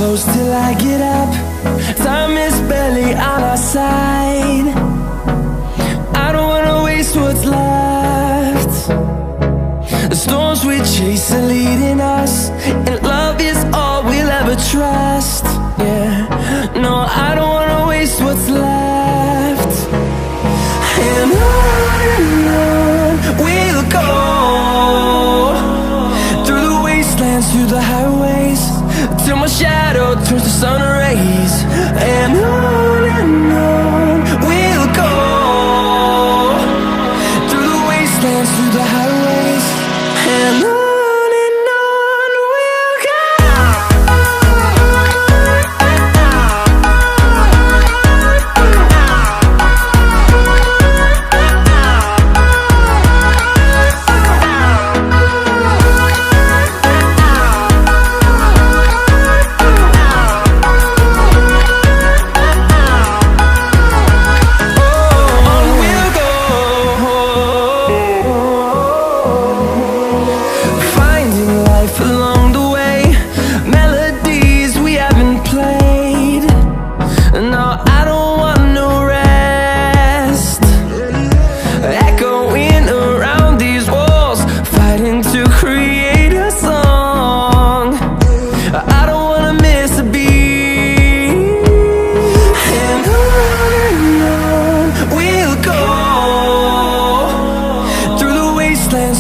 close till I get up. Time is barely on our side. I don't wanna waste what's left. The storms we chase are leading us, and love is all we'll ever trust. Yeah, no, I don't wanna waste what's left. And on we'll go, through the wastelands, through the highways, till my shadow turns to sun rays. And on we'll go, through the wastelands, through the highways, and on we'll go.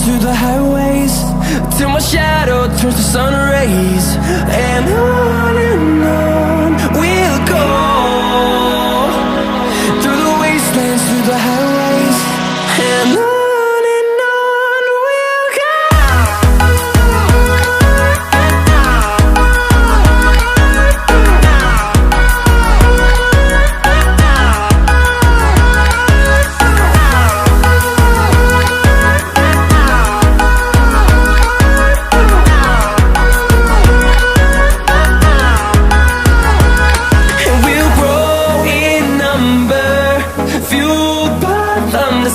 Through the highways, till my shadow turns to sun rays. And on we'll go, through the wastelands, through the highways, and on we'll go.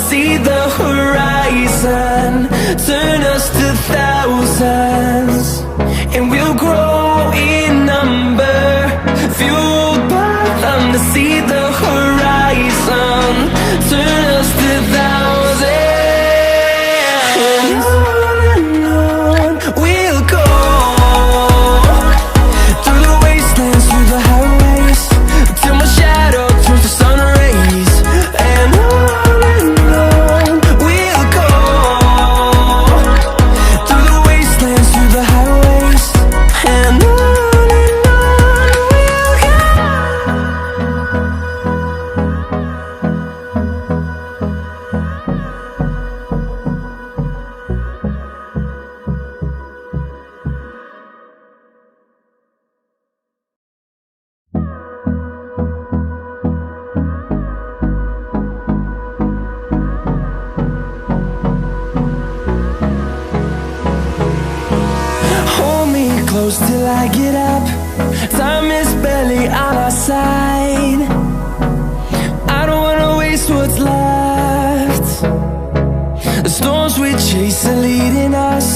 See the horizon turn us to thousands, and we'll grow in number, fueled by them. To see the horizon turn us to thousands, and on we'll go, through the wastelands, through the highways, till my shadow turns to sun rays. And close till I get up. Time is barely on our side. I don't wanna waste what's left. The storms we chase are leading us,